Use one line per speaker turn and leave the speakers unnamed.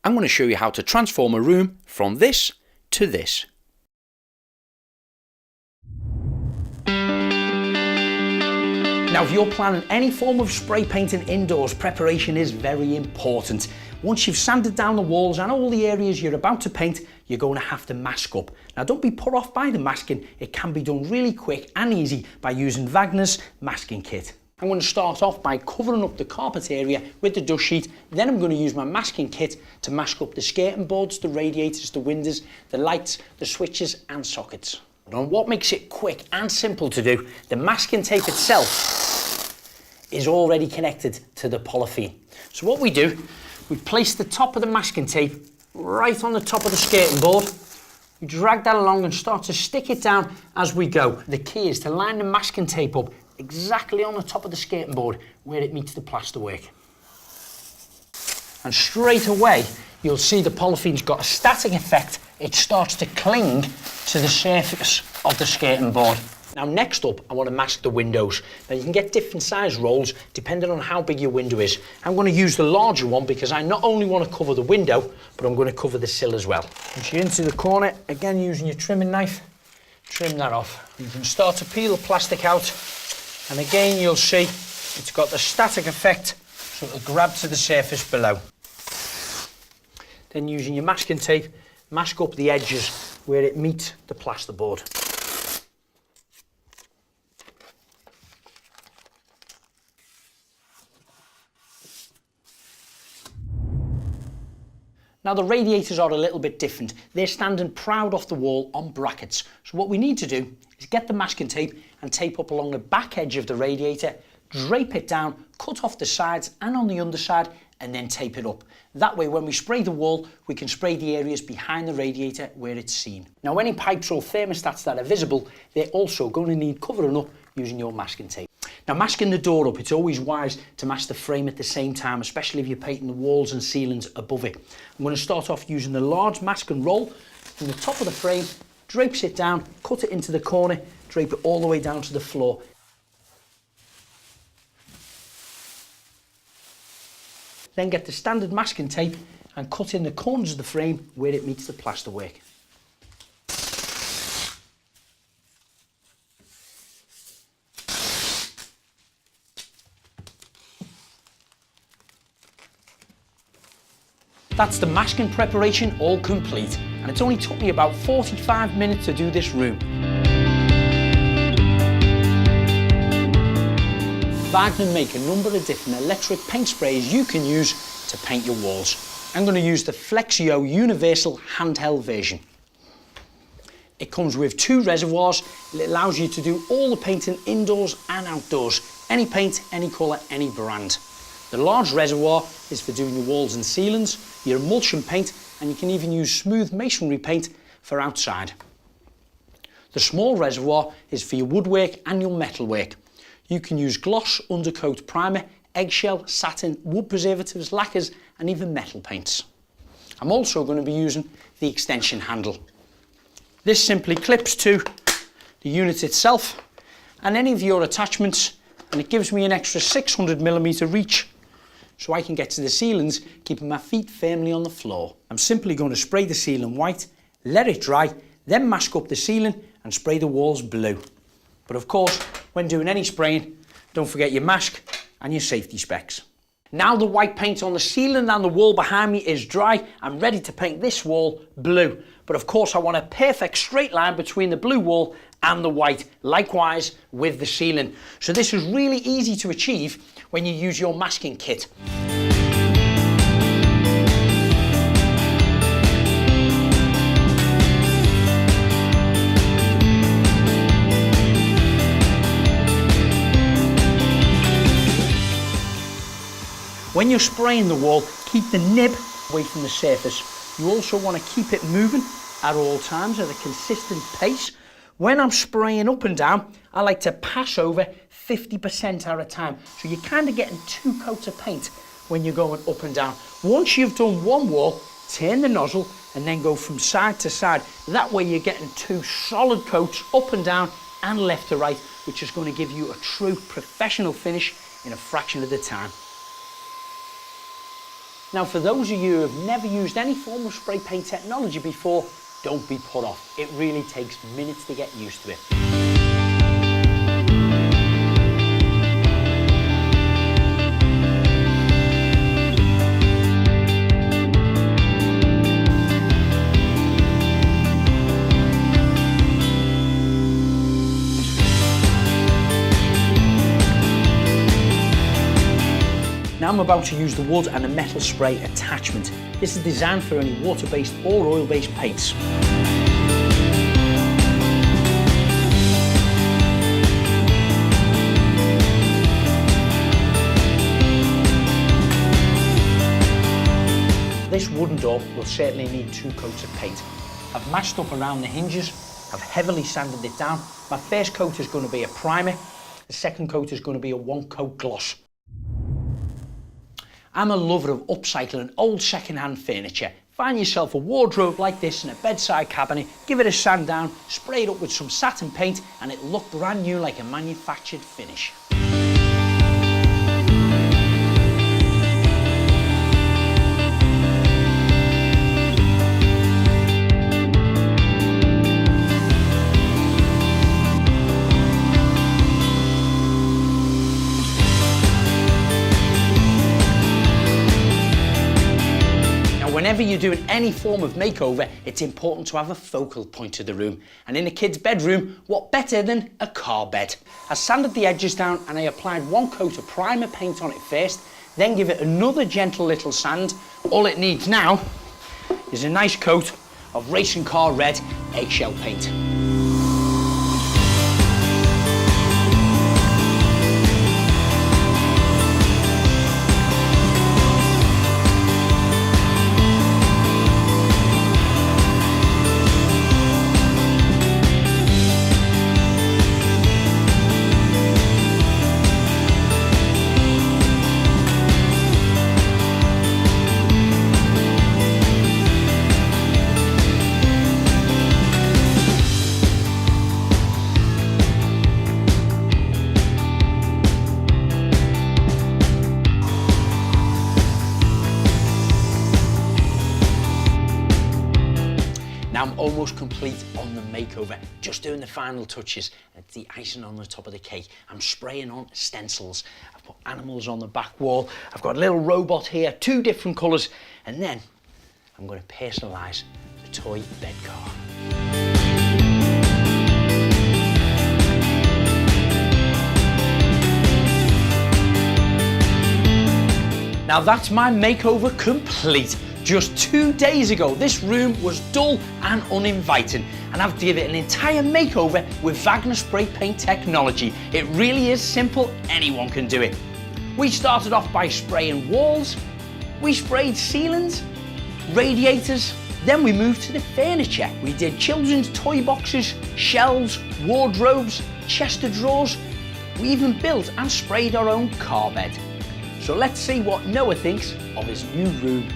I'm going to show you how to transform a room from this to this. Now, if you're planning any form of spray painting indoors, preparation is very important. Once you've sanded down the walls and all the areas you're about to paint, you're going to have to mask up. Now, don't be put off by the masking. It can be done really quick and easy by using WAGNER's masking kit. I'm going to start off by covering up the carpet area with the dust sheet. Then I'm going to use my masking kit to mask up the skirting boards, the radiators, the windows, the lights, the switches and sockets. And what makes it quick and simple to do, the masking tape itself is already connected to the polythene. So what we do, we place the top of the masking tape right on the top of the skirting board. We drag that along and start to stick it down as we go. The key is to line the masking tape up exactly on the top of the skirting board where it meets the plasterwork. And straight away, you'll see the polythene's got a static effect. It starts to cling to the surface of the skirting board. Now, next up, I want to mask the windows. Now, you can get different size rolls depending on how big your window is. I'm going to use the larger one because I not only want to cover the window, but I'm going to cover the sill as well. Once you're into the corner, again using your trimming knife, trim that off. You can start to peel the plastic out. And again, you'll see it's got the static effect, so it'll grab to the surface below. Then using your masking tape, mask up the edges where it meets the plasterboard. Now, the radiators are a little bit different. They're standing proud off the wall on brackets. So what we need to do is get the masking tape and tape up along the back edge of the radiator, drape it down, cut off the sides and on the underside, and then tape it up. That way, when we spray the wall, we can spray the areas behind the radiator where it's seen. Now, any pipes or thermostats that are visible, they're also going to need covering up using your masking tape. Now, masking the door up, it's always wise to mask the frame at the same time, especially if you're painting the walls and ceilings above it. I'm going to start off using the large masking roll from the top of the frame, drapes it down, cut it into the corner, drape it all the way down to the floor. Then get the standard masking tape and cut in the corners of the frame where it meets the plasterwork. That's the masking preparation all complete, and it's only took me about 45 minutes to do this room. WAGNER make a number of different electric paint sprays you can use to paint your walls. I'm going to use the FLEXiO Universal handheld version. It comes with 2 reservoirs. It allows you to do all the painting indoors and outdoors. Any paint, any colour, any brand. The large reservoir is for doing your walls and ceilings, your emulsion paint, and you can even use smooth masonry paint for outside. The small reservoir is for your woodwork and your metalwork. You can use gloss, undercoat primer, eggshell, satin, wood preservatives, lacquers, and even metal paints. I'm also going to be using the extension handle. This simply clips to the unit itself and any of your attachments, and it gives me an extra 600mm reach, so I can get to the ceilings, keeping my feet firmly on the floor. I'm simply going to spray the ceiling white, let it dry, then mask up the ceiling and spray the walls blue. But of course, when doing any spraying, don't forget your mask and your safety specs. Now the white paint on the ceiling and the wall behind me is dry, I'm ready to paint this wall blue. But of course, I want a perfect straight line between the blue wall and the white, likewise with the ceiling. So this is really easy to achieve when you use your masking kit. When you're spraying the wall, keep the nib away from the surface. You also want to keep it moving at all times at a consistent pace. When I'm spraying up and down, I like to pass over 50% at a time. So you're kind of getting 2 coats of paint when you're going up and down. Once you've done one wall, turn the nozzle and then go from side to side. That way you're getting 2 solid coats up and down and left to right, which is going to give you a true professional finish in a fraction of the time. Now for those of you who have never used any form of spray paint technology before, don't be put off. It really takes minutes to get used to it. Now I'm about to use the wood and the metal spray attachment. This is designed for any water-based or oil-based paints. This wooden door will certainly need 2 coats of paint. I've mashed up around the hinges, I've heavily sanded it down. My first coat is going to be a primer, the second coat is going to be a 1-coat gloss. I'm a lover of upcycling old second-hand furniture. Find yourself a wardrobe like this in a bedside cabinet, give it a sand down, spray it up with some satin paint and it'll look brand new like a manufactured finish. Whenever you're doing any form of makeover, it's important to have a focal point of the room. And in a kid's bedroom, what better than a car bed? I sanded the edges down and I applied 1 coat of primer paint on it first, then give it another gentle little sand. All it needs now is a nice coat of racing car red eggshell paint. Now I'm almost complete on the makeover, just doing the final touches. It's the icing on the top of the cake. I'm spraying on stencils. I've put animals on the back wall. I've got a little robot here, 2 different colours, and then I'm going to personalise the toy bed car. Now that's my makeover complete. Just 2 days ago, this room was dull and uninviting, and I've given it an entire makeover with WAGNER spray paint technology. It really is simple, anyone can do it. We started off by spraying walls, we sprayed ceilings, radiators, then we moved to the furniture. We did children's toy boxes, shelves, wardrobes, chest of drawers. We even built and sprayed our own car bed. So let's see what Noah thinks of his new room.